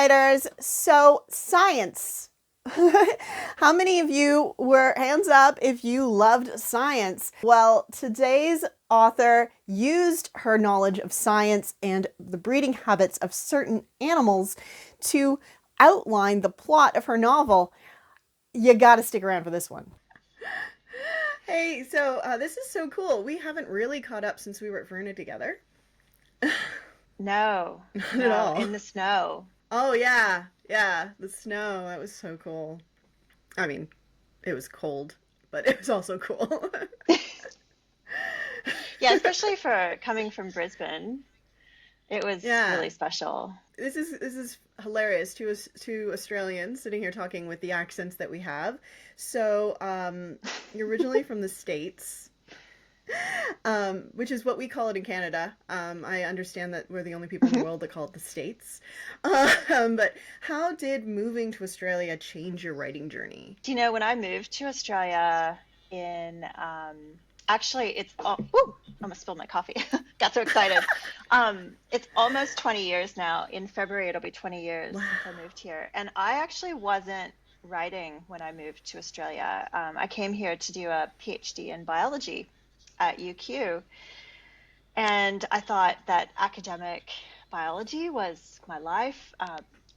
writers. So, science. How many of you were, hands up if you loved science? Well, today's author used her knowledge of science and the breeding habits of certain animals to outline the plot of her novel. You gotta stick around for this one. Hey, so this is so cool. We haven't really caught up since we were at Verna together. No, Not at no, all. in the snow. Oh, yeah. Yeah, the snow. That was so cool. I mean, it was cold, but it was also cool. Yeah, especially for coming from Brisbane, it was Yeah. really special. This is hilarious. Two Australians sitting here talking with the accents that we have. So, you're originally from the States, which is what we call it in Canada. I understand that we're the only people in the Mhm. world that call it the States. But how did moving to Australia change your writing journey? Do you know when I moved to Australia in actually it's ooh, almost spilled my coffee. Got so excited. It's almost 20 years now. In February it'll be 20 years Wow. since I moved here. And I actually wasn't writing when I moved to Australia. I came here to do a PhD in biology at UQ. And I thought that academic biology was my life.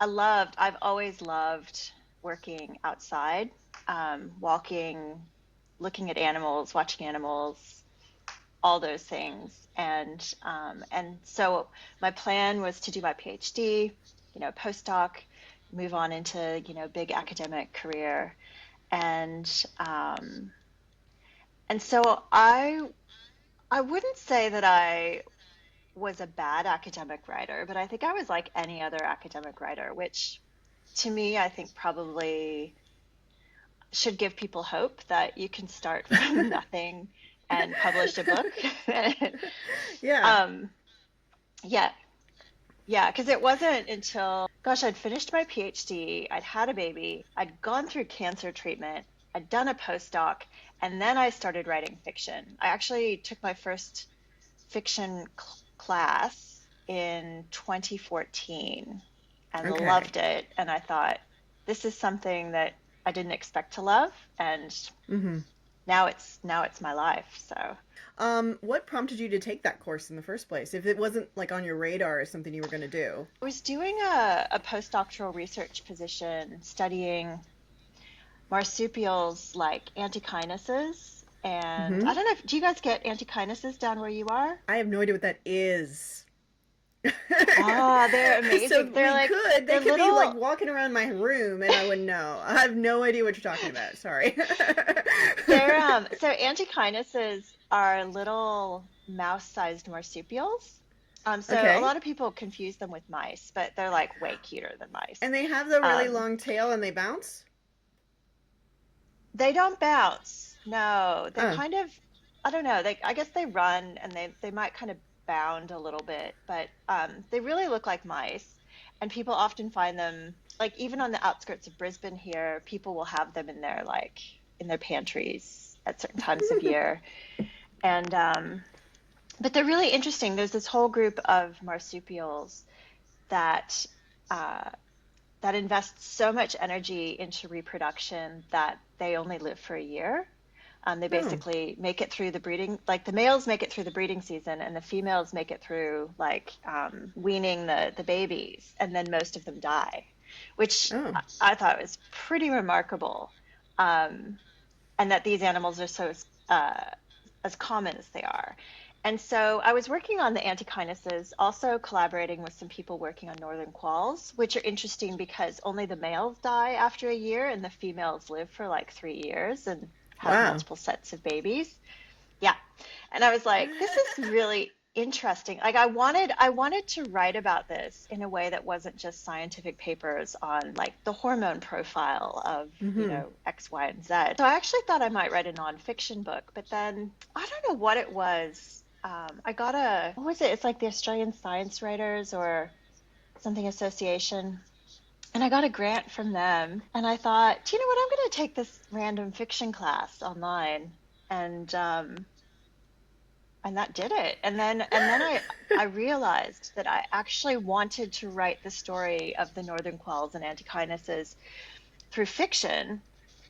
I've always loved working outside, walking, looking at animals, watching animals, all those things. And so my plan was to do my PhD, postdoc, move on into, big academic career. And um, and so I wouldn't say that I was a bad academic writer, but I think I was like any other academic writer, which to me, I think probably should give people hope that you can start from nothing and publish a book. Yeah. um, yeah, yeah, because it wasn't until, gosh, I'd finished my PhD, I'd had a baby, I'd gone through cancer treatment, I'd done a postdoc, and then I started writing fiction. I actually took my first fiction class in 2014 and Okay. loved it. And I thought, this is something that I didn't expect to love, and Mm-hmm. now it's my life. So What prompted you to take that course in the first place? If it wasn't like on your radar as something you were going to do. I was doing a postdoctoral research position studying marsupials like Antechinuses. And Mm-hmm. I don't know do you guys get Antechinuses down where you are? I have no idea what that is. Ah, they're So amazing. we could, they They're could be like little. walking around my room and I wouldn't know. I have no idea what you're talking about. Sorry. So Antechinuses are little mouse-sized marsupials. So a Okay. lot of people confuse them with mice, but they're like way cuter than mice. And they have the really Um, long tail and they bounce? they don't bounce. No, they Oh. kind of, I don't know. I guess they run and they might kind of bound a little bit, but they really look like mice. And people often find them like even on the outskirts of Brisbane here, people will have them in their pantries at certain times of year. And but they're really interesting. There's this whole group of marsupials that uh, that invest so much energy into reproduction that they only live for a year. They Oh. basically make it through the breeding, like the males make it through the breeding season, and the females make it through like weaning the babies, and then most of them die, which Oh. I thought was pretty remarkable. Um, and that these animals are so as common as they are. And so I was working on the Antechinuses, also collaborating with some people working on northern quolls, which are interesting because only the males die after a year and the females live for like 3 years and have Wow. multiple sets of babies. Yeah. And I was like, this is really interesting. Like I wanted to write about this in a way that wasn't just scientific papers on like the hormone profile of, Mm-hmm. X, Y, and Z. So I actually thought I might write a nonfiction book, but then I don't know what it was. I got what was it? It's like the Australian Science Writers or something association. And I got a grant from them. And I thought, do you know what? I'm going to take this random fiction class online. And and that did it. And then I realized that I actually wanted to write the story of the Northern Quells and Antichinuses through fiction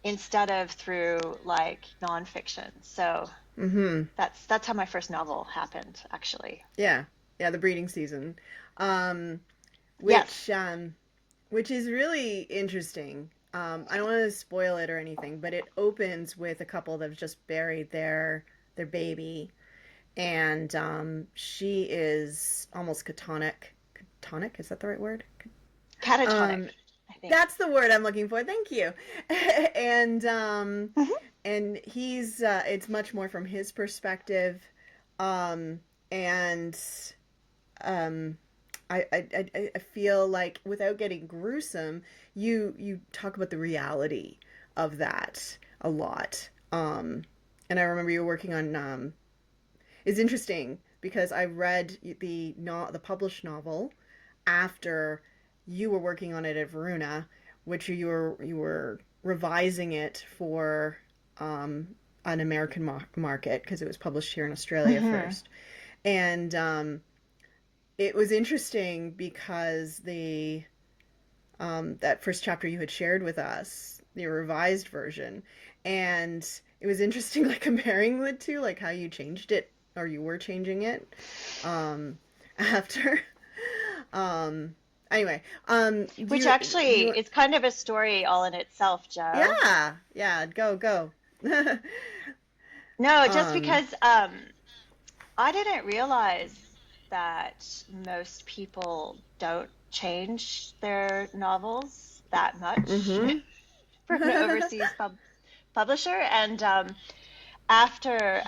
instead of through like nonfiction. So Mm-hmm. that's how my first novel happened, actually. Yeah. Yeah, the breeding season. Um, Yes. which which is really interesting. I don't want to spoil it or anything, but it opens with a couple that have just buried their baby, and she is almost catonic. Catonic, is that the right word? Catatonic, Um, I think. that's the word I'm looking for. Thank you. and Hmm. and he's it's much more from his perspective, and um, I feel like without getting gruesome, you talk about the reality of that a lot. And I remember you were working on it's interesting because I read the published novel after you were working on it at Varuna, which you were revising it for um, an American market because it was published here in Australia Hmm. first, and it was interesting because the that first chapter you had shared with us, the revised version, and it was interesting like comparing the two, like how you changed it or you were changing it after. Um, anyway, do Which do actually you? is kind of a story all in itself, Joe. Yeah, yeah, go. No, just um, because I didn't realize that most people don't change their novels that much mm-hmm. from an overseas publisher. And after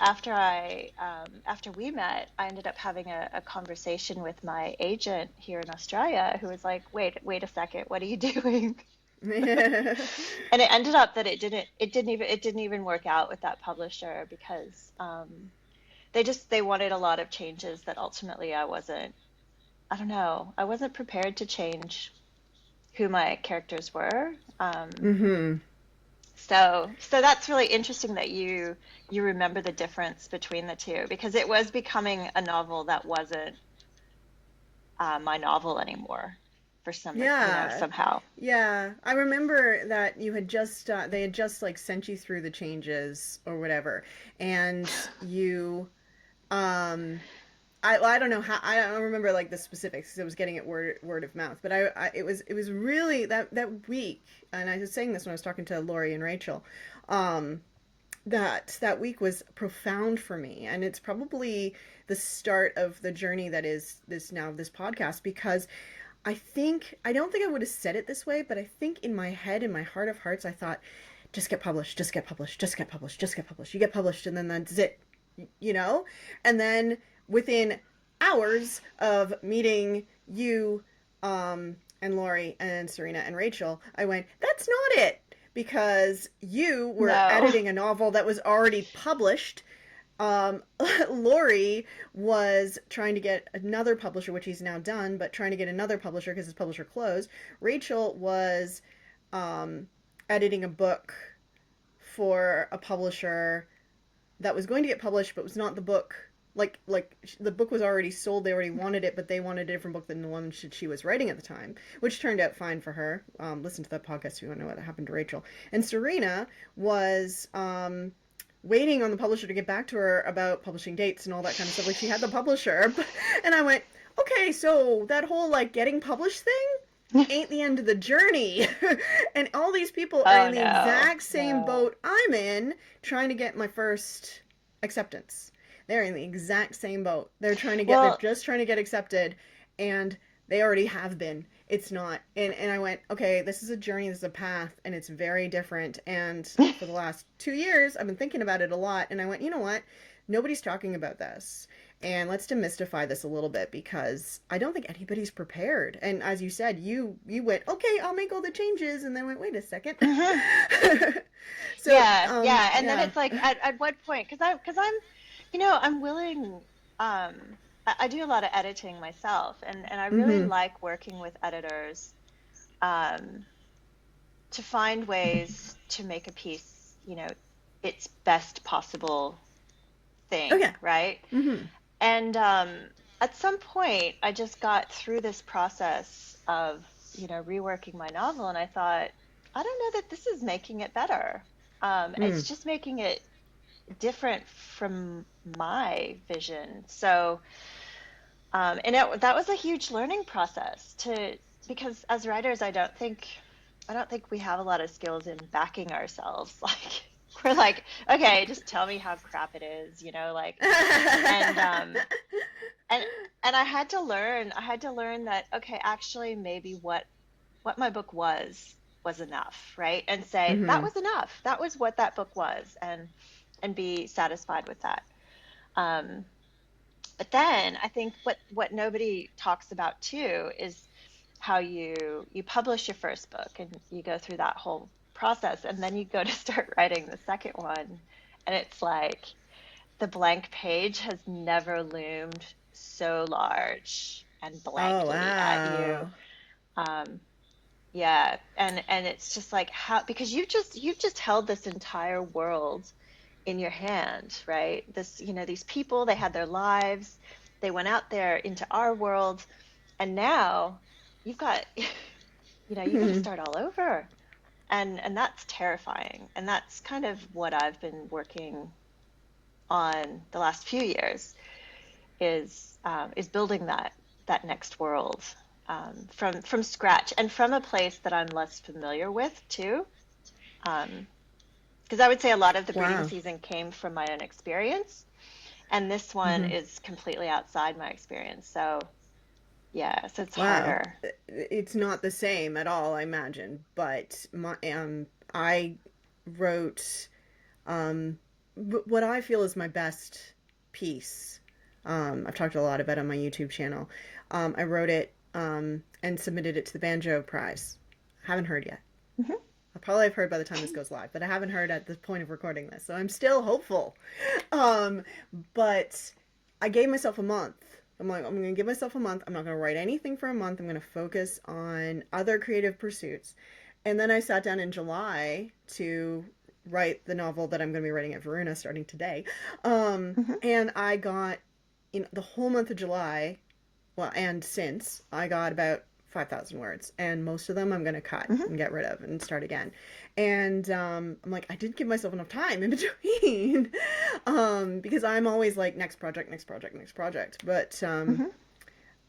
we met, I ended up having a conversation with my agent here in Australia, who was like, "Wait a second, what are you doing?" And it ended up that it didn't even work out with that publisher because they wanted a lot of changes that ultimately I don't know, I wasn't prepared to change who my characters were. mm-hmm. So that's really interesting that you remember the difference between the two, because it was becoming a novel that wasn't my novel anymore for Yeah. somehow. Yeah, I remember that you had just they had just like sent you through the changes or whatever, and you I don't know how I don't remember like the specifics because I was getting it word of mouth, but it was really that week, and I was saying this when I was talking to Lori and Rachel, um, that week was profound for me, and it's probably the start of the journey that is this podcast because I don't think I would have said it this way, but I think in my head, in my heart of hearts, I thought, just get published, just get published, just get published, just get published. You get published, and then that's it, you know? And then within hours of meeting you, and Lori and Serena and Rachel, I went, that's not it. Because you were No. editing a novel that was already published, Lori was trying to get another publisher, which he's now done, but trying to get another publisher because his publisher closed. Rachel was um, editing a book for a publisher that was going to get published, but was not the book. Like the book was already sold, they already wanted it, but they wanted a different book than the one she was writing at the time, which turned out fine for her. Listen to that podcast if you want to know what happened to Rachel. And Serena was waiting on the publisher to get back to her about publishing dates and all that kind of stuff. Like she had the publisher, and I went, okay, so that whole like getting published thing ain't the end of the journey. And all these people are Oh in the no. exact same No. boat I'm in, trying to get my first acceptance. They're in the exact same boat. They're Well, just trying to get accepted, and they already have been. It's not. And I went, okay, this is a journey, this is a path, and it's very different. And for the last 2 years, I've been thinking about it a lot, and I went, you know what? Nobody's talking about this. And let's demystify this a little bit because I don't think anybody's prepared. And as you said, you went, okay, I'll make all the changes, and then went, wait a second. mhm. So, Yeah, yeah. And then yeah. it's like at what point? Because I'm willing. I do a lot of editing myself, and I really Mm-hmm. like working with editors um, to find ways to make a piece, its best possible thing, Okay. right? Mm-hmm. And at some point, I just got through this process of, reworking my novel, and I thought, I don't know that this is making it better. It's Mm. just making it different from my vision. So, that was a huge learning process because as writers, I don't think we have a lot of skills in backing ourselves. Like we're like, okay, just tell me how crap it is, like, and and and I had to learn that, okay, actually maybe what my book was enough, right? And say that Mm-hmm. was enough. That was what that book was, and be satisfied with that. Um, but then I think what nobody talks about too is how you publish your first book and you go through that whole process, and then you go to start writing the second one, and it's like the blank page has never loomed so large and Oh, blankly at you. wow. Um, yeah, and it's just like, how, because you've just held this entire world in your hand, right? These people, they had their lives, they went out there into our world, and now you've got, you got to start all over. And that's terrifying. And that's kind of what I've been working on the last few years, is building that next world, from scratch, and from a place that I'm less familiar with too. Because I would say a lot of the breeding Wow. season came from my own experience, and this one Mm-hmm. is completely outside my experience. So yeah, so it's Wow. harder. It's not the same at all, I imagine. But I wrote um, what I feel is my best piece. I've talked a lot about it on my YouTube channel. I wrote it and submitted it to the Banjo Prize. Haven't heard yet. Hmm. I'll probably have heard by the time this goes live, but I haven't heard at the point of recording this, so I'm still hopeful. Um, but I gave myself a month. I'm like, I'm going to give myself a month. I'm not going to write anything for a month. I'm going to focus on other creative pursuits. And then I sat down in July to write the novel that I'm going to be writing at Verona starting today. Hmm. And I got, in the whole month of July, well, and since I got about 5,000 words, and most of them I'm going to cut Hmm. and get rid of and start again. And I'm like, I didn't give myself enough time in between, because I'm always like, next project, next project, next project. But Hmm.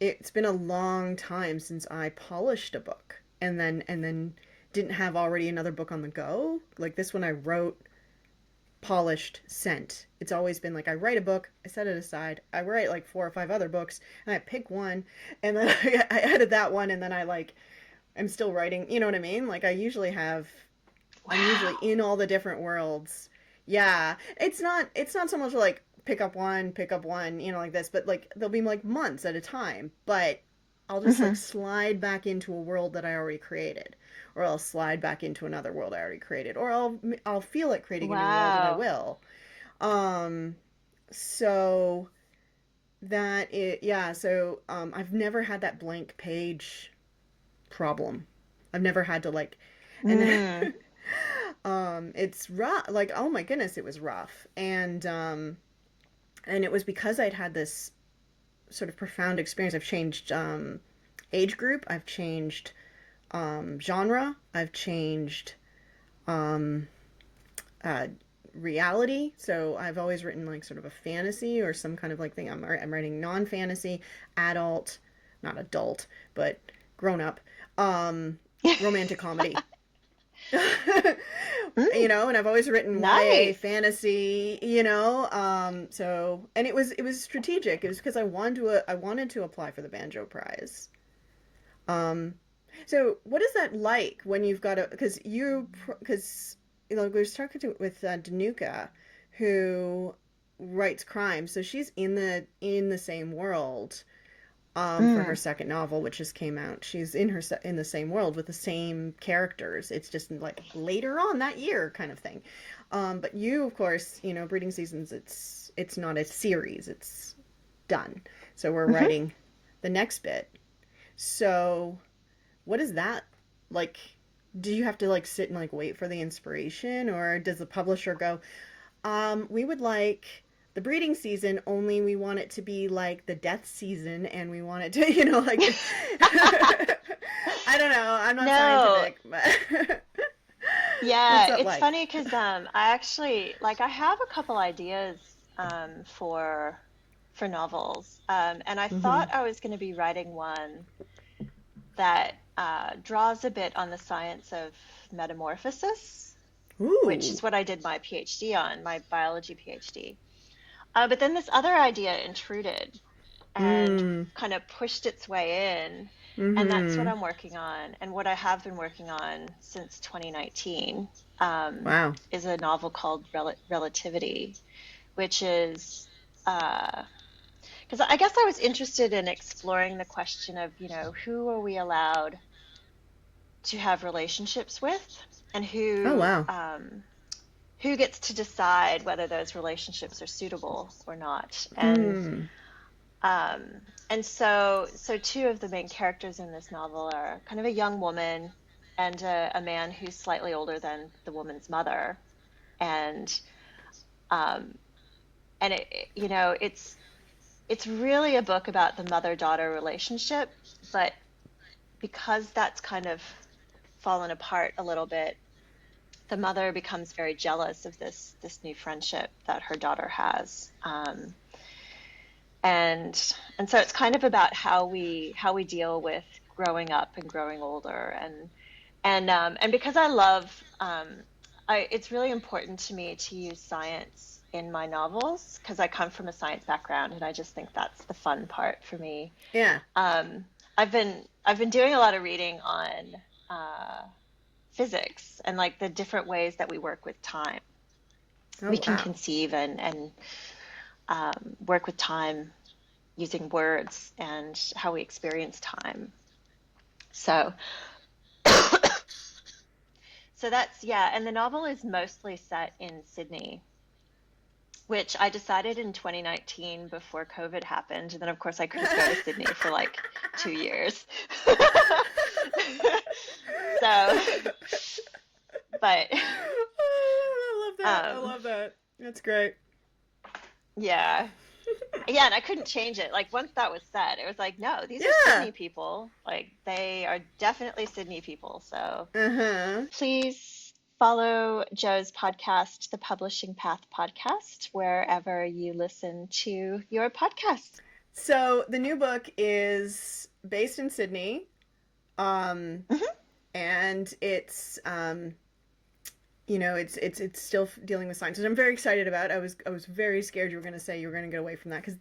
it's been a long time since I polished a book, and then didn't have already another book on the go. Like this one, I wrote, polished, sent. It's always been like I write a book, I set it aside, I write like four or five other books, and I pick one, and then I edit that one, and then I'm still writing. You know what I mean? Like I'm usually Wow. in all the different worlds. Yeah, it's not so much like pick up one, like this, but like there'll be like months at a time. But I'll just like Hmm. slide back into a world that I already created, or I'll slide back into another world I already created, or I'll feel like creating a new world and I Wow. will. Um, so yeah. So I've never had that blank page problem. I've never had to like, and Mm. it's rough. Like, oh my goodness, it was rough, and it was because I'd had this sort of profound experience. I've changed age group. I've changed genre. I've changed um, uh, reality. So I've always written like sort of a fantasy or some kind of like thing. I'm writing non fantasy, adult, not adult, but grown up, um, romantic comedy. Mm. And I've always written YA Nice. fantasy, so, and it was strategic. It was because I wanted to apply for the Banjo Prize. Um, so what is that like when you've got a, because we were talking with Danuka, who writes crime, so she's in the same world for her Mm. second novel, which just came out. She's in the same world with the same characters. It's just like later on that year kind of thing. But you, of course, Breeding Seasons. It's not a series. It's done. So we're Hmm. writing the next bit. So what is that like? Do you have to like sit and like wait for the inspiration, or does the publisher go, we would like the breeding season, only we want it to be like the death season, and we want it to, like I don't know. I'm not No, scientific, but what's yeah, that it's like? funny because I actually like I have a couple ideas for novels, and I thought Mm-hmm. I was going to be writing one that draws a bit on the science of metamorphosis, which Ooh. is what I did my PhD on, my biology PhD. But then this other idea intruded and Mm. kind of pushed its way in. And that's what Mm-hmm. I'm working on. And what I have been working on since 2019 Wow. is a novel called Relativity, which is because I guess I was interested in exploring the question of, who are we allowed to have relationships with, and Oh wow. who gets to decide whether those relationships are suitable or not. Hmm. And so two of the main characters in this novel are kind of a young woman and a man who's slightly older than the woman's mother. And um, and it's really a book about the mother-daughter relationship, but because that's kind of fallen apart a little bit, the mother becomes very jealous of this new friendship that her daughter has. And so it's kind of about how we deal with growing up and growing older, and because I love it's really important to me to use science in my novels because I come from a science background, and I just think that's the fun part for me. Yeah. um, I've been doing a lot of reading on uh, physics and like the different ways that we work with time. Oh We can wow. conceive and work with time using words and how we experience time. So, so that's, yeah. And the novel is mostly set in Sydney, which I decided in 2019 before COVID happened. And then, of course, I couldn't go to Sydney for like 2 years. So, but I love that. I um, love that. That's great. yeah. Yeah, and I couldn't change it. Like once that was said, it was like, no, these are Yeah. Sydney people. Like they are definitely Sydney people. So Uh-huh. please follow Joe's podcast, the Publishing Path Podcast, wherever you listen to your podcasts. So the new book is based in Sydney. Um Mhm. and it's still dealing with science, which I'm very excited about. I was very scared you were going to say you were going to get away from that because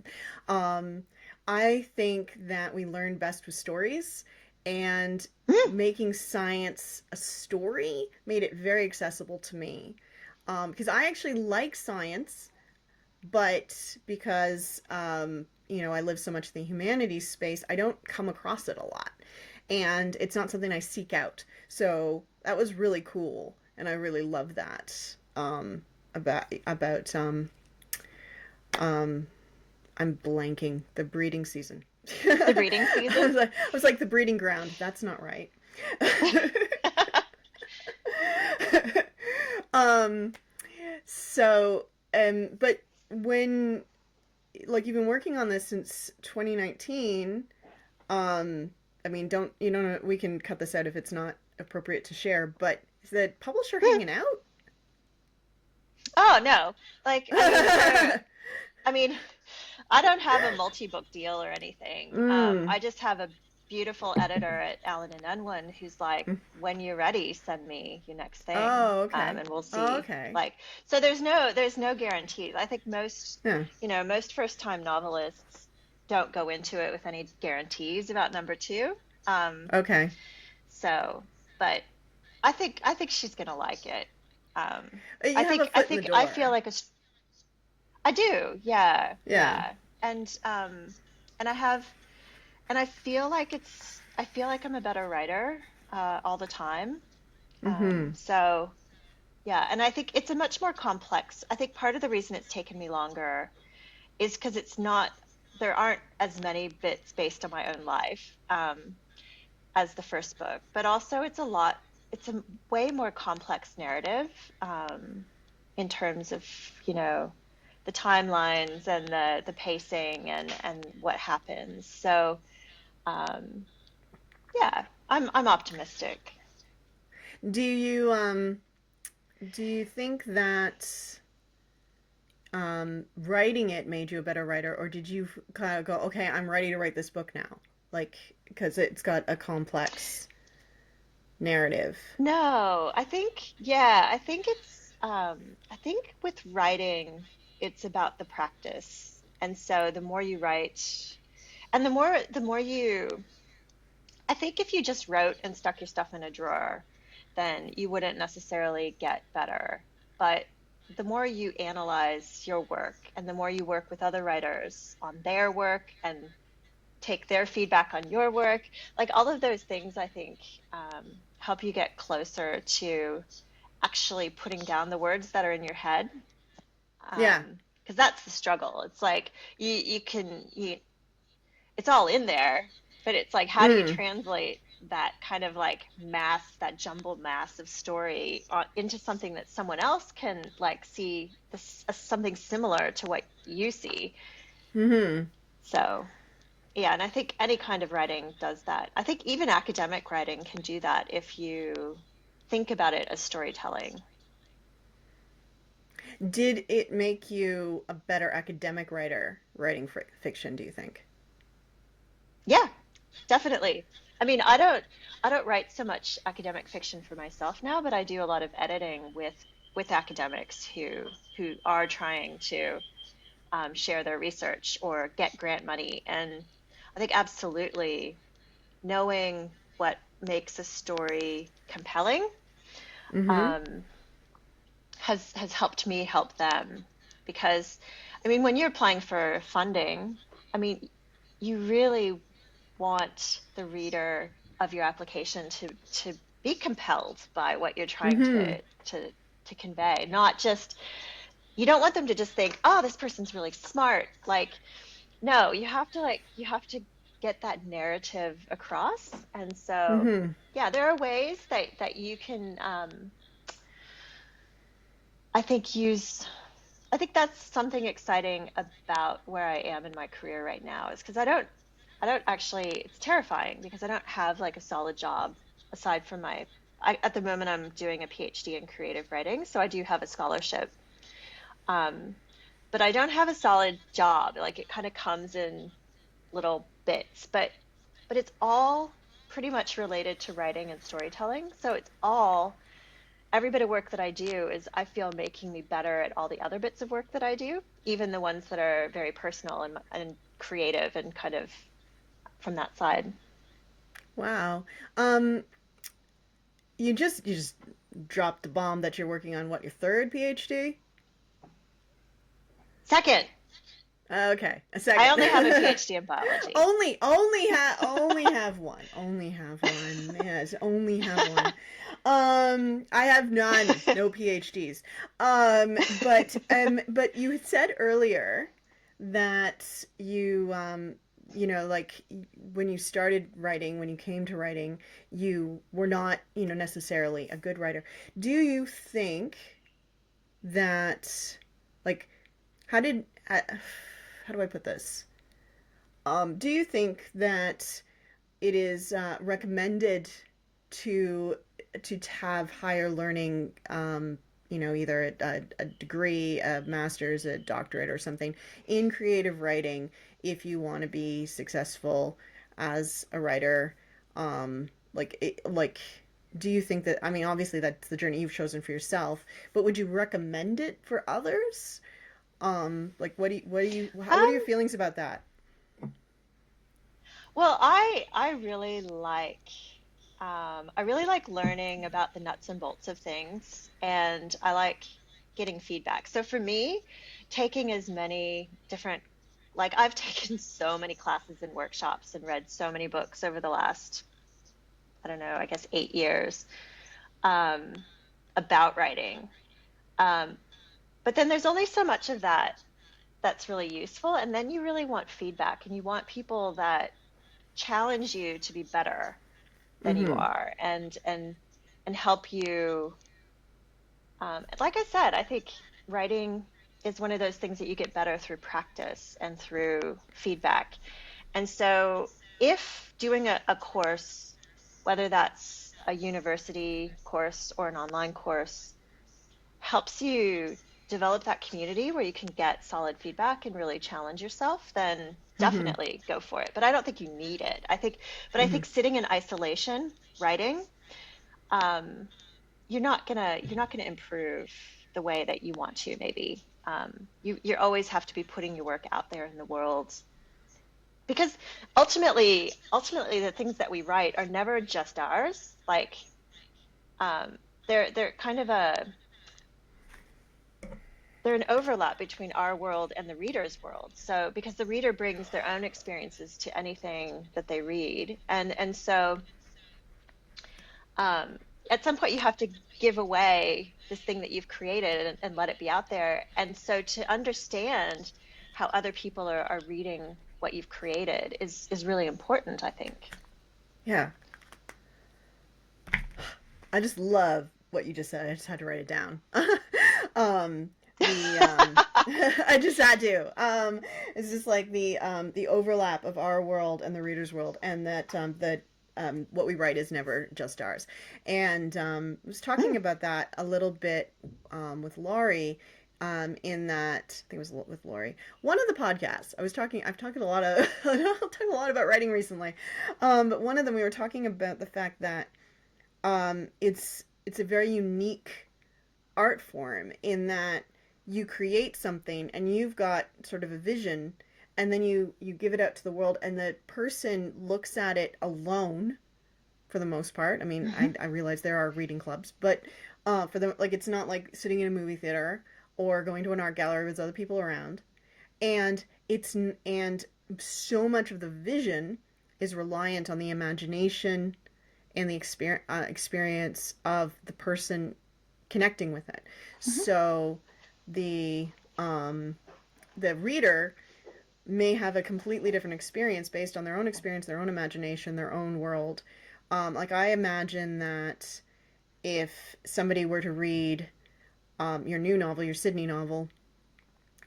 um, I think that we learn best with stories, and Mhm. making science a story made it very accessible to me. Because I actually like science, but because I live so much in the humanities space, I don't come across it a lot, and it's not something I seek out. So that was really cool, and I really love that. About I'm blanking the breeding season. The breeding season. I was like the breeding ground. That's not right. um. But when like you've been working on this since 2019. I mean, don't know, we can cut this out if it's not appropriate to share, but is the publisher hanging out? Oh no. Like I mean, I don't have a multi-book deal or anything. Mm. I just have a beautiful editor at Allen and Unwin who's like, when you're ready, send me your next thing, Oh, okay. and we'll Oh, see. okay. Like, so there's no guarantees. I think Yeah. most first-time novelists don't go into it with any guarantees about number two. Um, Okay. so, but I think she's gonna like it. Um, I You have a think I foot in the think I feel door. like I do, yeah, Yeah. yeah, and I have, and I feel like I'm a better writer all the time. Mm-hmm. So yeah, and I think it's a much more complex. I think part of the reason it's taken me longer is because it's not there aren't as many bits based on my own life as the first book, but also it's a way more complex narrative in terms of, you know, the timelines and the pacing and what happens. So um, yeah, I'm optimistic. Do you do you think that writing it made you a better writer, or did you kind of go, okay, I'm ready to write this book now, like because it's got a complex narrative? No, I think, yeah, I think I think with writing, it's about the practice. And so the more you write, and the more you, I think if you just wrote and stuck your stuff in a drawer, then you wouldn't necessarily get better. But the more you analyze your work and the more you work with other writers on their work and take their feedback on your work, like all of those things, I think help you get closer to actually putting down the words that are in your head. Yeah. Because that's the struggle. It's like it's all in there, but it's like, how do you Mm. translate that kind of like mass, that jumbled mass of story into something that someone else can like see this, something similar to what you see. Hmm. So yeah, and I think any kind of writing does that. I think even academic writing can do that if you think about it as storytelling. Did it make you a better academic writer writing fiction, do you think? Yeah, definitely. I mean, I don't write so much academic fiction for myself now, but I do a lot of editing with academics who are trying to share their research or get grant money. And I think absolutely knowing what makes a story compelling Mm-hmm. um, has helped me help them. Because I mean, when you're applying for funding, I mean, you really want the reader of your application to be compelled by what you're trying Mm-hmm. to convey. Not just, you don't want them to just think, oh, this person's really smart. Like, no, you have to get that narrative across. And so Mm-hmm. yeah, there are ways that you can I think use I think that's something exciting about where I am in my career right now, is because I don't actually, it's terrifying because I don't have like a solid job aside from at the moment I'm doing a PhD in creative writing, so I do have a scholarship. Um, but I don't have a solid job. Like it kind of comes in little bits, but it's all pretty much related to writing and storytelling. So it's all every bit of work that I do is, I feel, making me better at all the other bits of work that I do, even the ones that are very personal and creative and kind of from that side. Wow. You just dropped the bomb that you're working on what, your third PhD? Second, Okay, a I second. only have a PhD in biology. Only have one. Only have one. Yes, only have one. I have none. No PhDs. But you had said earlier that you know, like when you started writing, when you came to writing, you were not, necessarily a good writer. Do you think that, like, how did how do I put this? Do you think that it is recommended to have higher learning? Either a degree, a master's, a doctorate, or something in creative writing if you want to be successful as a writer. Like, do you think that? I mean, obviously that's the journey you've chosen for yourself, but would you recommend it for others? Like, what are your Um, feelings about that? well, I really like learning about the nuts and bolts of things, and I like getting feedback. So for me, taking as many different, like I've taken so many classes and workshops and read so many books over the last, I don't know, I guess 8 years, um, about writing. Um, but then there's only so much of that that's really useful, and then you really want feedback, and you want people that challenge you to be better than you Mm-hmm. are, and help you. Like I said, I think writing. is one of those things that you get better through practice and through feedback. And so if doing a course, whether that's a university course or an online course, helps you develop that community where you can get solid feedback and really challenge yourself, then Mm-hmm. definitely go for it. But I don't think you need it. I think sitting in isolation, writing, um, you're not gonna improve the way that you want to, maybe. You always have to be putting your work out there in the world, because ultimately the things that we write are never just ours. Like, um, they're kind of a they're an overlap between our world and the reader's world. So because the reader brings their own experiences to anything that they read, and so um, at some point you have to give away this thing that you've created and let it be out there. And so to understand how other people are reading what you've created is really important, I think. Yeah. I just love what you just said. I just had to write it down. um, the I just had to. It's just like the overlap of our world and the reader's world, and that what we write is never just ours. And I was talking Mm. about that a little bit with Laurie. In that, I think it was with Lori. One of the podcasts I was talking, I've talked a lot of, I've talked a lot about writing recently. But one of them we were talking about the fact that it's a very unique art form in that you create something and you've got sort of a vision, and then you give it out to the world, and the person looks at it alone for the most part. I mean, Hmm. I realize there are reading clubs, but for them, like, it's not like sitting in a movie theater or going to an art gallery with other people around, and and so much of the vision is reliant on the imagination and the experience of the person connecting with it. Hmm. So the um, the reader may have a completely different experience based on their own experience, their own imagination, their own world. Like, I imagine that if somebody were to read your new novel, your Sydney novel,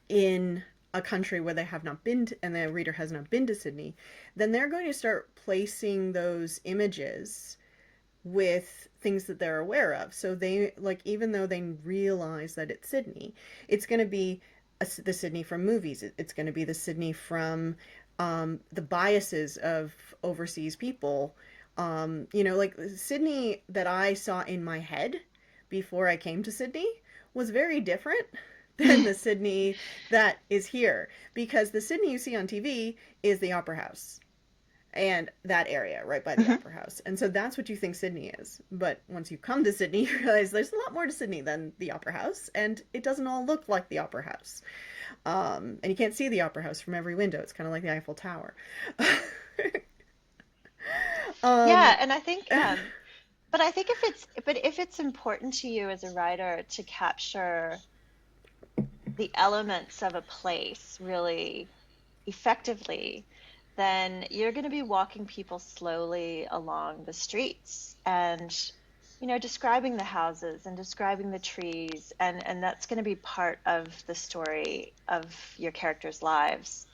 in a country where they have not been to, and the reader has not been to Sydney, then they're going to start placing those images with things that they're aware of. So they, like, even though they realize that it's Sydney, it's going to be the Sydney from movies. It's going to be the Sydney from the biases of overseas people. Like, Sydney that I saw in my head before I came to Sydney was very different than the Sydney that is here, because the Sydney you see on TV is the Opera House and that area right by the Hmm. Opera House. And so that's what you think Sydney is. But once you come to Sydney, you realize there's a lot more to Sydney than the Opera House, and it doesn't all look like the Opera House. And you can't see the Opera House from every window. It's kind of like the Eiffel Tower. um, Yeah, and I think if it's important to you as a writer to capture the elements of a place really effectively, then you're going to be walking people slowly along the streets and, describing the houses and describing the trees, and that's going to be part of the story of your characters' lives.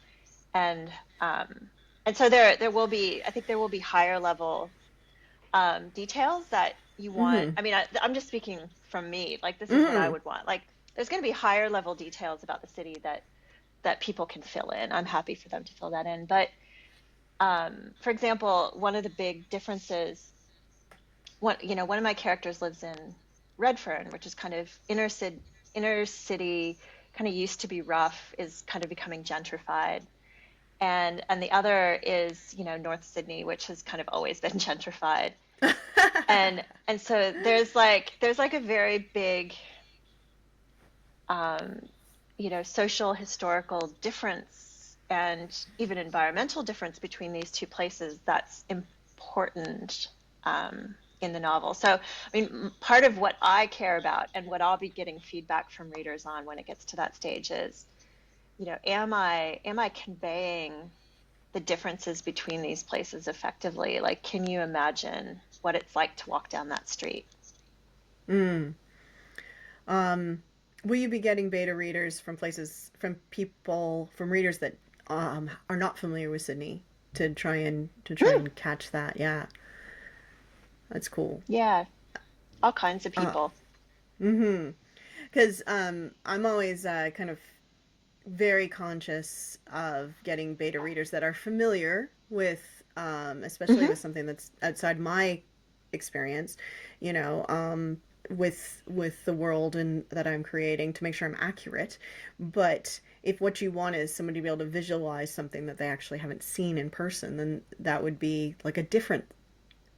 And and so there will be, I think there will be higher level details that you want. mm-hmm, I mean, I'm just speaking from me. Like, this is what I mm-hmm, would want. Like, there's going to be higher level details about the city that people can fill in. I'm happy for them to fill that in. But for example, one of the big differences, one of my characters lives in Redfern, which is kind of inner city, kind of used to be rough, is kind of becoming gentrified. And the other is, North Sydney, which has kind of always been gentrified. And so there's like a very big um, social historical difference and even environmental difference between these two places that's important in the novel. So, I mean, part of what I care about and what I'll be getting feedback from readers on when it gets to that stage is, am I conveying the differences between these places effectively? Like, can you imagine what it's like to walk down that street? mm. will you be getting beta readers from places, from people, from readers that are not familiar with Sydney to try and catch that? Yeah, that's cool. Yeah, all kinds of Uh, people. mm-hmm. Because I'm always kind of very conscious of getting beta readers that are familiar with, especially Hmm. with something that's outside my experience, you know, with the world and that I'm creating, to make sure I'm accurate. But if what you want is somebody to be able to visualize something that they actually haven't seen in person, then that would be like a different,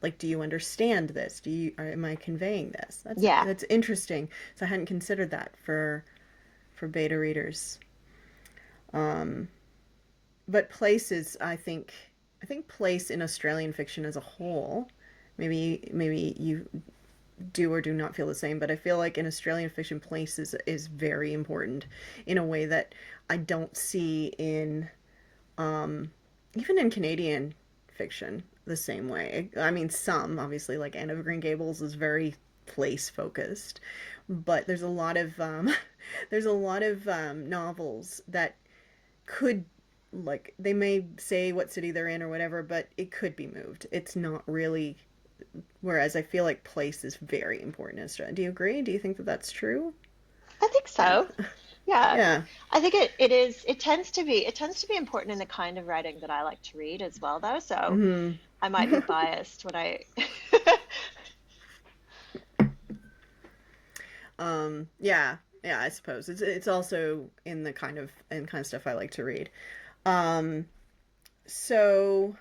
like, do you understand this? Do you, or am I conveying this? Yeah. That's interesting. So I hadn't considered that for beta readers. Um, but places, I think place in Australian fiction as a whole, maybe you do or do not feel the same, but I feel like in Australian fiction, place is very important in a way that I don't see in even in Canadian fiction the same way. I mean, some obviously, like Anne of Green Gables is very place focused, but there's a lot of there's a lot of novels that could, like, they may say what city they're in or whatever, but it could be moved. It's not really. Whereas I feel like place is very important in Australia. Do you agree? Do you think that that's true? I think Yeah. so. Yeah. Yeah. I think it tends to be important in the kind of writing that I like to read as well though. So Hmm. I might be biased when I Yeah. Yeah, I suppose it's also in kind of stuff I like to read. Um, so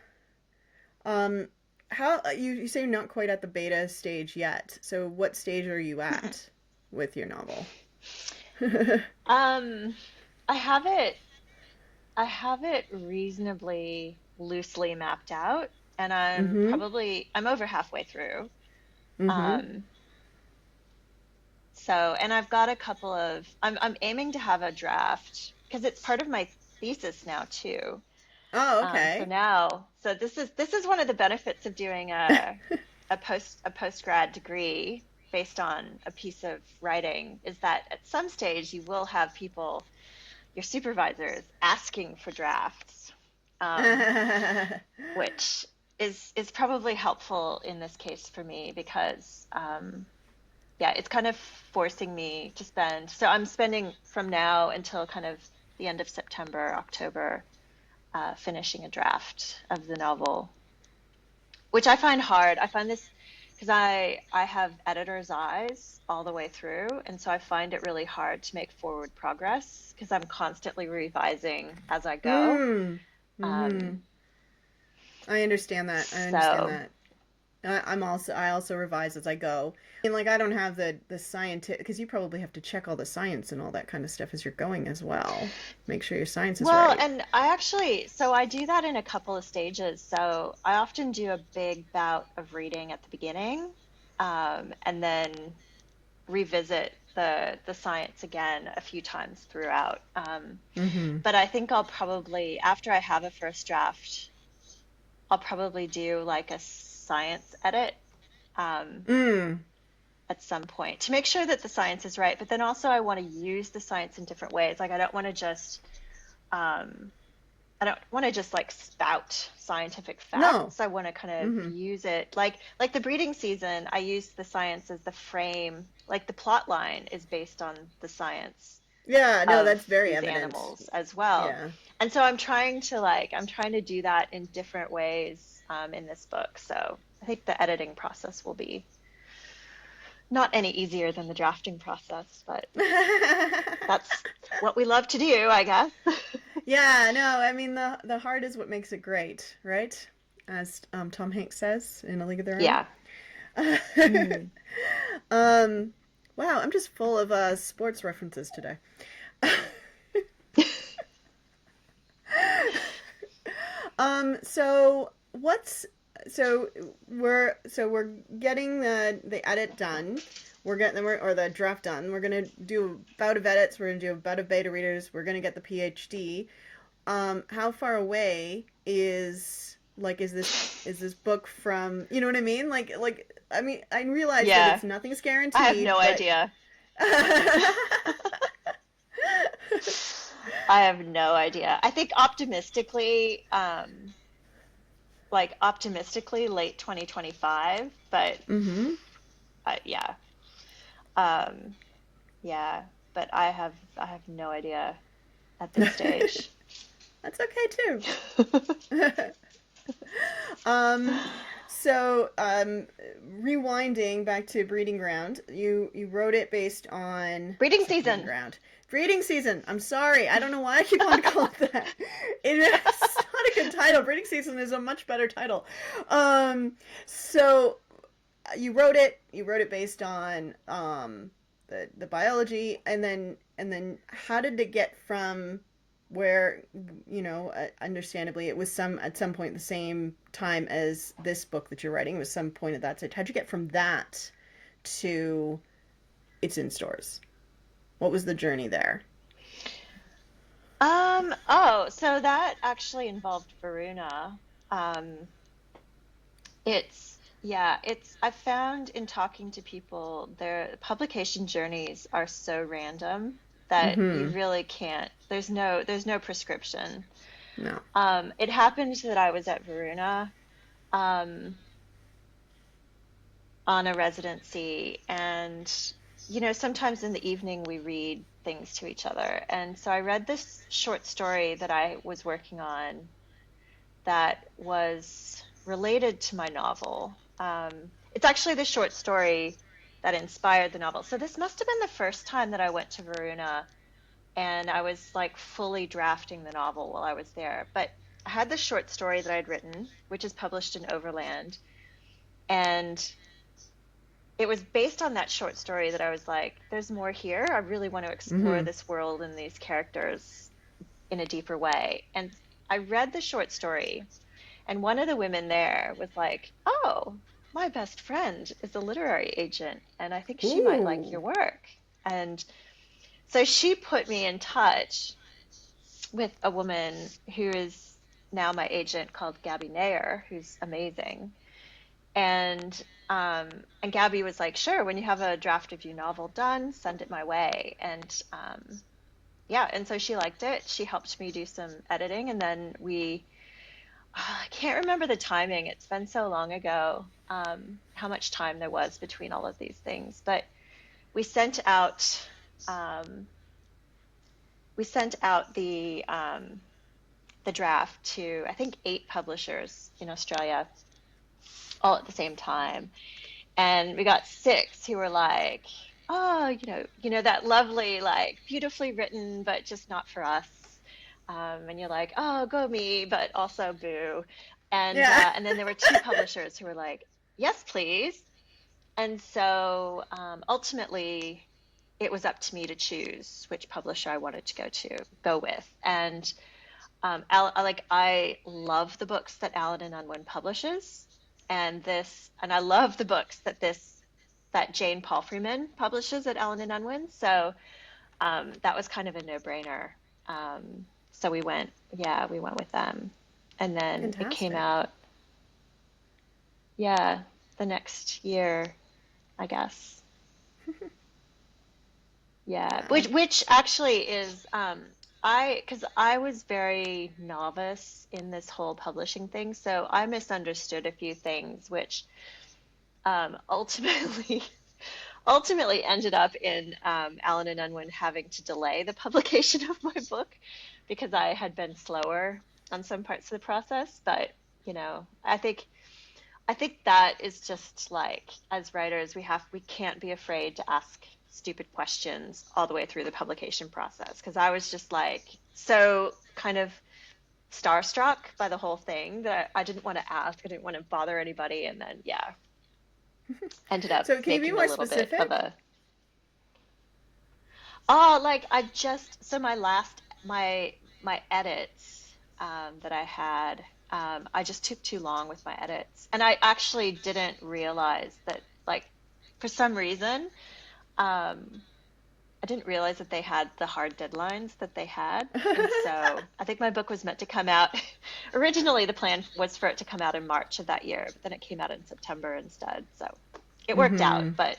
um, how you say you're not quite at the beta stage yet. So what stage are you at with your novel? um I have it I have it reasonably loosely mapped out and Mm-hmm. I'm over halfway through. Mm-hmm. Um So, and I've got a couple of, I'm aiming to have a draft because it's part of my thesis now too. Oh, So okay. now, so this is one of the benefits of doing a post grad degree based on a piece of writing is that at some stage you will have people, your supervisors, asking for drafts, um, which is probably helpful in this case for me because yeah, it's kind of forcing me to spend. So I'm spending from now until kind of the end of September, October, finishing a draft of the novel, which I find hard. I find this because I have editor's eyes all the way through, and so I find it really hard to make forward progress because I'm constantly revising as I go. Mm. Mm-hmm. Um, I understand that. I understand so that. I also revise as I go. And like I don't have the scientific, because you probably have to check all the science and all that kind of stuff as you're going as well. Make sure your science is well, right. and I actually, so I do that in a couple of stages. So I often do a big bout of reading at the beginning, and then revisit the science again a few times throughout. Mm-hmm. But I think I'll probably, after I have a first draft, I'll probably do like a science edit, um, Mm. at some point to make sure that the science is right. But then also I want to use the science in different ways. Like um, I don't want to just like spout scientific No. facts. I want to kind of Mm-hmm. use it like the breeding season. I use the science as the frame. Like the plot line is based on the science Yeah, no, of that's very these evident. animals as well. Yeah. And so I'm trying to do that in different ways in this book. So I think the editing process will be not any easier than the drafting process, but that's what we love to do, I guess. Yeah, no, I mean the heart is what makes it great, right? As Tom Hanks says in A League of Their Own. Yeah. Mm. um, wow, I'm just full of sports references today. So what's so we're getting the edit done. We're getting or the draft done. We're gonna do a bout of edits. We're gonna do a bout of beta readers. We're gonna get the PhD. How far away is this book from, you know what I mean? I mean I realize that Yeah. it's nothing's I have guaranteed, no but idea. I have no idea. I think optimistically late 2025, but Mm-hmm. yeah. Um, yeah, but I have no idea at this stage. That's okay too. um, so rewinding back to Breeding Ground, you wrote it based on, I Breeding said Breeding season. Ground, Breeding Season. I'm sorry, I don't know why I keep on calling it that. It's not a good title. Breeding Season is a much better title. Um, so you wrote it based on the biology, and then how did it get from where, understandably it was some at some point the same time as this book that you're writing, it was some point at that stage, how'd you get from that to it's in stores? What was the journey there? So that actually involved Varuna. Um, I found in talking to people, their publication journeys are so random that you Mm-hmm. really can't, there's no prescription. No. It happened that I was at Varuna, um, on a residency, and sometimes in the evening we read things to each other. And so I read this short story that I was working on that was related to my novel. It's actually the short story that inspired the novel. So this must have been the first time that I went to Varuna, and I was like fully drafting the novel while I was there. But I had this short story that I'd written, which is published in Overland, and it was based on that short story that I was like, there's more here. I really want to explore Mm-hmm. this world and these characters in a deeper way. And I read the short story, and one of the women there was like, "Oh, my best friend is a literary agent, and I think she might like Ooh. your work." And so she put me in touch with a woman who is now my agent called Gabby Nair, who's amazing. And Gabby was like, "Sure, when you have a draft of your novel done, send it my way." And yeah, and so she liked it. She helped me do some editing, and then I can't remember the timing. It's been so long ago, how much time there was between all of these things. But we sent out um, we sent out the draft to, I think, 8 publishers in Australia all at the same time, and we got 6 who were like, "Oh, that lovely, like, beautifully written, but just not for us." And you're like, "Oh, go me, but also boo." And Yeah. and then there were 2 publishers who were like, "Yes, please." And so ultimately, it was up to me to choose which publisher I wanted to go with. And I love the books that Allen and Unwin publishes, and I love the books that Jane Paul Freeman publishes at Allen and Unwin. So that was kind of a no-brainer. So we went with them, and then it came Fantastic. out, yeah, the next year, I guess. Yeah, Yeah. which actually is, because I was very novice in this whole publishing thing, so I misunderstood a few things, which ultimately ultimately ended up in Allen and Unwin having to delay the publication of my book because I had been slower on some parts of the process. But I think that is just like, as writers, we can't be afraid to ask stupid questions all the way through the publication process, because I was just like so kind of starstruck by the whole thing that I didn't want to ask. I didn't want to bother anybody, and then yeah, ended up So can you be making a more little bit of specific? a oh, like I just so my edits that I had, I just took too long with my edits, and I actually didn't realize that, like, for some reason, um, I didn't realize that they had the hard deadlines that they had. And so I think my book was meant to come out. Originally, the plan was for it to come out in March of that year, but then it came out in September instead. So it worked out, Mm-hmm. but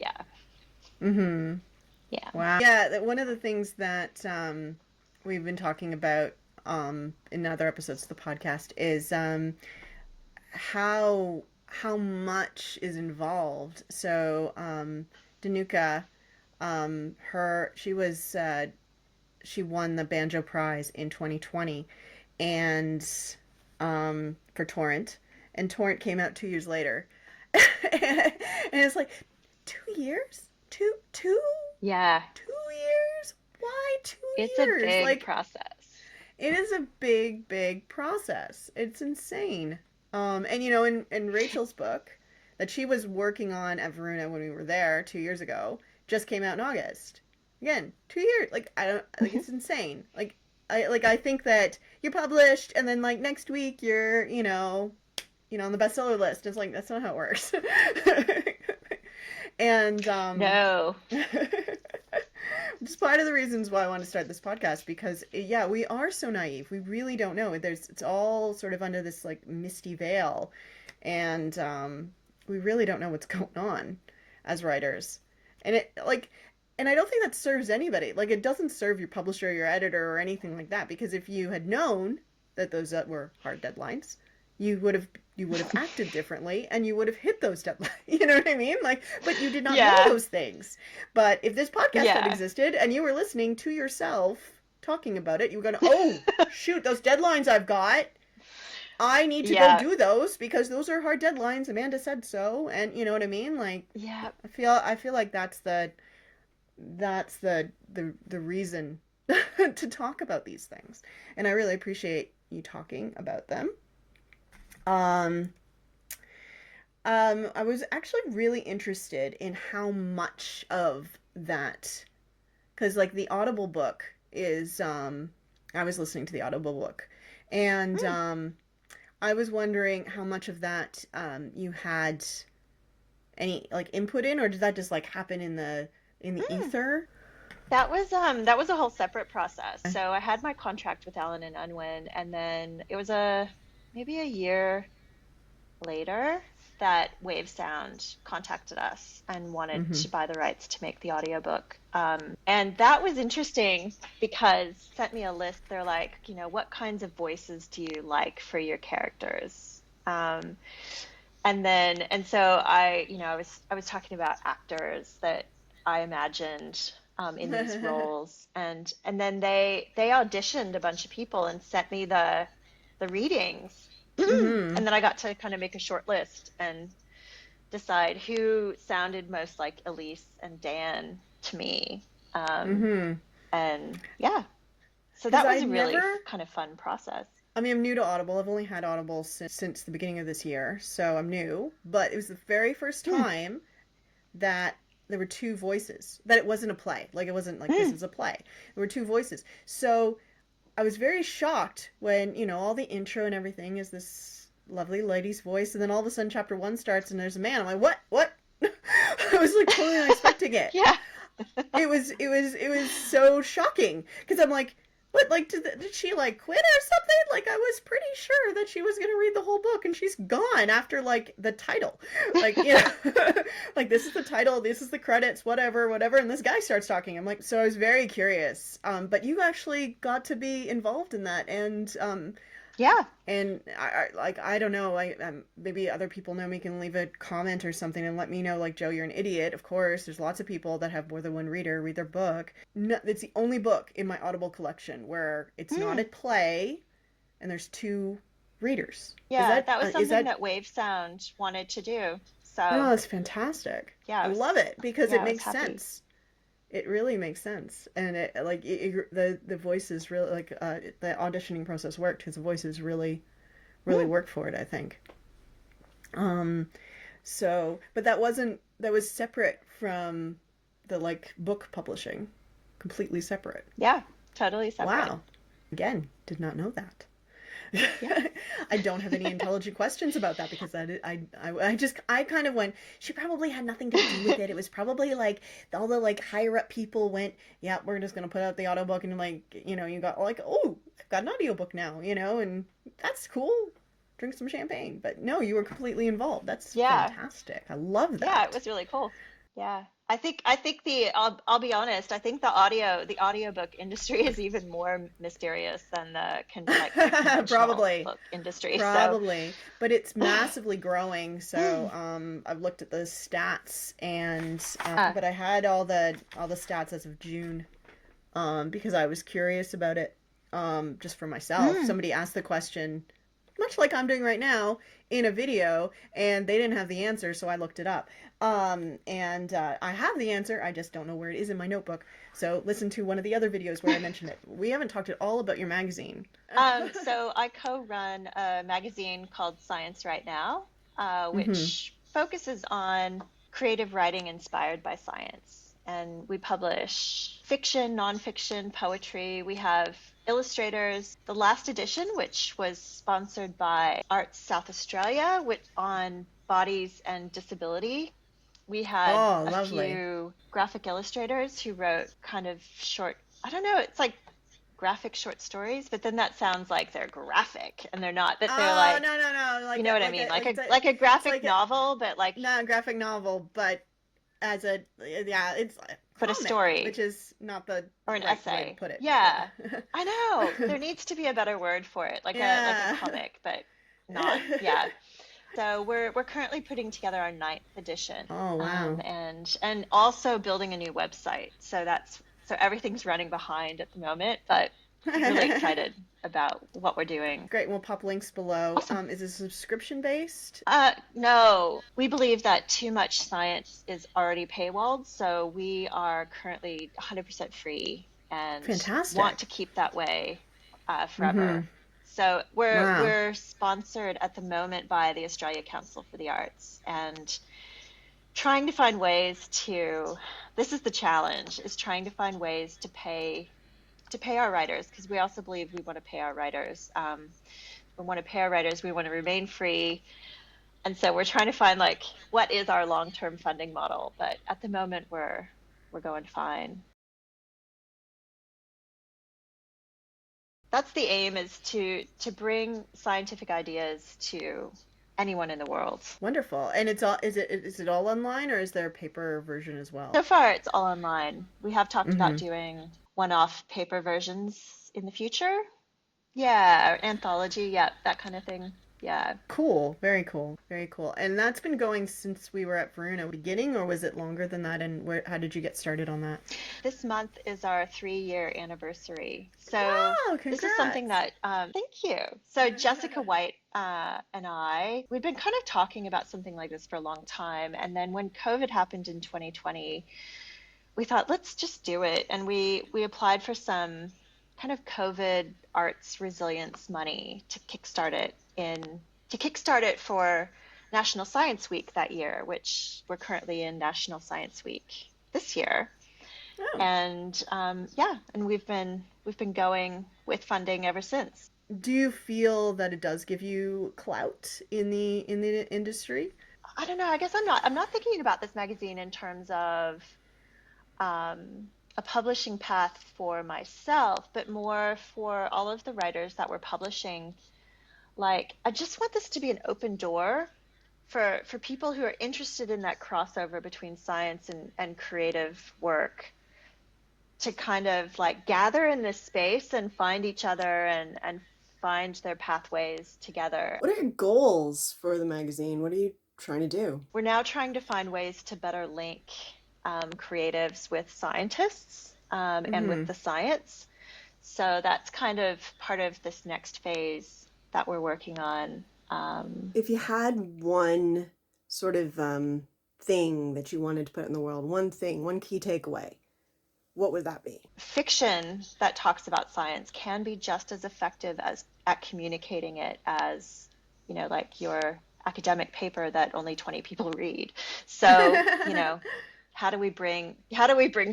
yeah, Mm-hmm. yeah. Wow. Yeah, one of the things that we've been talking about in other episodes of the podcast is how much is involved. So Danuka, her she won the Banjo Prize in 2020, and for Torrent, and Torrent came out 2 years later, and it's like 2 years, two Yeah, 2 years. Why two it's a years? big Like process. it is a big process. It's insane. And in Rachel's book that she was working on at Verona when we were there 2 years ago just came out in August. Again, 2 years. Like I don't like it's insane. I think that you're published and then like next week you're on the bestseller list. It's like that's not how it works. And No. It's part of the reasons why I want to start this podcast because yeah, we are so naive. We really don't know. It's all sort of under this like misty veil, and we really don't know what's going on as writers. And and I don't think that serves anybody. Like it doesn't serve your publisher, your editor, or anything like that. Because if you had known that those were hard deadlines, you would have acted differently and you would have hit those deadlines. You know what I mean? Like, but you did not know Yeah. those things. But if this podcast had Yeah. existed and you were listening to yourself talking about it, you were going, oh, shoot, those deadlines I've got. I need to go Yeah. do those because those are hard deadlines. Amanda said so. And you know what I mean? Like, Yeah. I feel like that's the reason to talk about these things. And I really appreciate you talking about them. Um, I was actually really interested in how much of that, because like the Audible book is, I was listening to the Audible book, and Hmm. I was wondering how much of that you had any like input in, or did that just like happen in the Hmm. ether? That was a whole separate process. So I had my contract with Allen and Unwin, and then it was a maybe a year later that Wave Sound contacted us and wanted Mm-hmm. to buy the rights to make the audiobook. And that was interesting because sent me a list. They're like, what kinds of voices do you like for your characters? And so I was talking about actors that I imagined in these roles, and then they auditioned a bunch of people and sent me the readings, Mm-hmm. and then I got to kind of make a short list and decide who sounded most like Elise and Dan to me. Um, Mm-hmm. and yeah, so Because that I was a really never kind of fun process. I mean, I'm new to Audible. I've only had Audible since the beginning of this year, so I'm new. But it was the very first Mm, time that there were two voices. That it wasn't a play. Like it wasn't like this mm, is a play. There were two voices. So I was very shocked when all the intro and everything is this lovely lady's voice, and then all of a sudden chapter one starts and there's a man. I'm like, what? What? I was like totally not expecting it. yeah, It was so shocking because I'm like, what? Like, did she like quit or something? Like, I was pretty sure that she was gonna read the whole book, and she's gone after like the title, like like this is the title, this is the credits, whatever, and this guy starts talking. I'm like, so I was very curious. But you actually got to be involved in that, yeah. and I don't know. Maybe other people know me can leave a comment or something and let me know. Like Joe, you're an idiot. Of course, there's lots of people that have more than one reader read their book. No, it's the only book in my Audible collection where it's not Mm. a play and there's two readers. Is Yeah, that that was is something that? that Wave Sound wanted to do. Oh, So, it's fantastic. yeah, I love it because yeah, it I was makes happy. sense. It really makes sense, and the voices really like the auditioning process worked because the voices really Mm, worked for it. I think. Um, but that was separate from the like book publishing, completely separate. yeah, totally separate. Wow. Again, did not know that. Yeah. I don't have any intelligent questions about that because I kind of went, she probably had nothing to do with it. It was probably like all the like higher up people went, yeah, we're just gonna put out the audiobook and like, you got like, oh, I've got an audiobook now, and that's cool. Drink some champagne. But no, you were completely involved. That's Yeah. fantastic. I love Yeah, it that. was really cool. Yeah. I think I'll be honest, I think the audiobook industry is even more mysterious than the conventional Probably. book industry. So Probably, but it's massively growing. So I've looked at the stats, and uh, but I had all the stats as of June, because I was curious about it, just for myself. mm, Somebody asked the question, much like I'm doing right now, in a video, and they didn't have the answer, so I looked it up. And I have the answer, I just don't know where it is in my notebook. So listen to one of the other videos where I mentioned it. We haven't talked at all about your magazine. so I co-run a magazine called Science Right Now, Mm-hmm. which focuses on creative writing inspired by science. And we publish fiction, nonfiction, poetry. We have illustrators. The last edition, which was sponsored by Arts South Australia, on bodies and disability, we had Oh, a lovely. few graphic illustrators who wrote kind of short, I don't know, it's like graphic short stories, but then that sounds like they're graphic and they're not, that they're Oh, like, no, no, no! you Like know a what I like mean? a like Like a it's graphic like a novel, but like, not a graphic novel, but as a yeah, it's a but a comic, story which is not the or an right way to essay. put it, but Yeah. yeah. I know. There needs to be a better word for it. Like a Yeah. comic, but not. Yeah. So we're currently putting together our ninth edition, Oh, wow. and also building a new website. So everything's running behind at the moment, but really excited about what we're doing. Great. We'll pop links below. Awesome. Is it subscription based? No, we believe that too much science is already paywalled, so we are currently 100% free and want to Fantastic. keep that way Mm-hmm. forever. So we're Wow. we're sponsored at the moment by the Australia Council for the Arts, and trying to find ways to, this is the challenge, is trying to find ways to pay our writers, because we also believe we want to pay our writers. We want to pay our writers. We want to remain free, and so we're trying to find like what is our long-term funding model. But at the moment, we're going fine. That's the aim, is to bring scientific ideas to anyone in the world. Wonderful. And it's all is it all online, or is there a paper version as well? So far, it's all online. We have talked about Mm-hmm. doing one-off paper versions in the future. Yeah, or anthology, yeah, that kind of thing. Yeah. Cool. Very cool. Very cool. And that's been going since we were at Verona beginning, or was it longer than that? And how did you get started on that? This month is our 3-year anniversary. So Wow, this is something congrats. that, thank you. So Jessica White and we've been kind of talking about something like this for a long time. And then when COVID happened in 2020, we thought, let's just do it. And we applied for some kind of COVID arts resilience money to kickstart it for National Science Week that year, which we're currently in National Science Week this year. Oh. And yeah, and we've been going with funding ever since. Do you feel that it does give you clout in the industry? I don't know. I guess I'm not thinking about this magazine in terms of a publishing path for myself, but more for all of the writers that we're publishing. Like, I just want this to be an open door for people who are interested in that crossover between science and creative work, to kind of like gather in this space and find each other and find their pathways together. What are your goals for the magazine? What are you trying to do? We're now trying to find ways to better link creatives with scientists, and with Mm-hmm. the science. So that's kind of part of this next phase that we're working on. If you had one sort of thing that you wanted to put in the world, one thing, one key takeaway, what would that be? Fiction that talks about science can be just as effective as at communicating it as, like your academic paper that only 20 people read. So, how do we bring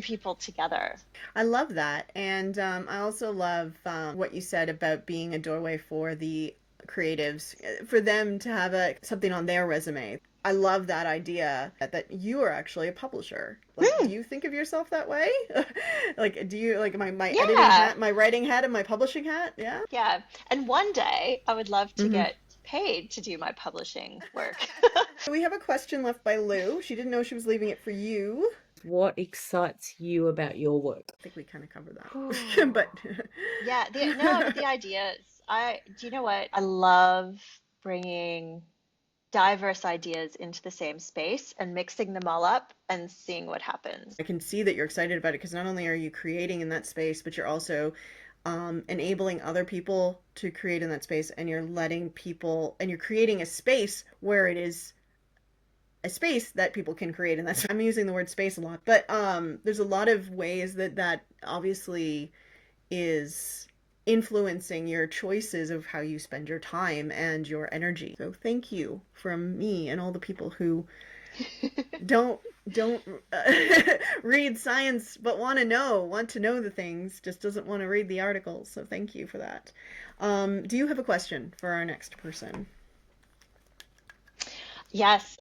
people together? I love that. And I also love what you said about being a doorway for the creatives, for them to have something on their resume. I love that idea that you are actually a publisher. Like, do Hmm. you think of yourself that way? Like, do you like my editing Yeah. hat, my writing hat, and my publishing hat? Yeah. Yeah. And one day I would love to Hmm. get paid to do my publishing work. We have a question left by Lou. She didn't know she was leaving it for you. What excites you about your work? I think we kind of covered that. Ooh. But Yeah, no, but the ideas. Do you know what? I love bringing diverse ideas into the same space and mixing them all up and seeing what happens. I can see that you're excited about it because not only are you creating in that space, but you're also enabling other people to create in that space, and you're letting people, and you're creating a space where it is a space that people can create in that. I'm using the word space a lot, but there's a lot of ways that that obviously is influencing your choices of how you spend your time and your energy. So thank you from me and all the people who don't read science but want to know the things, just doesn't want to read the articles. So thank you for that. Do you have a question for our next person? Yes,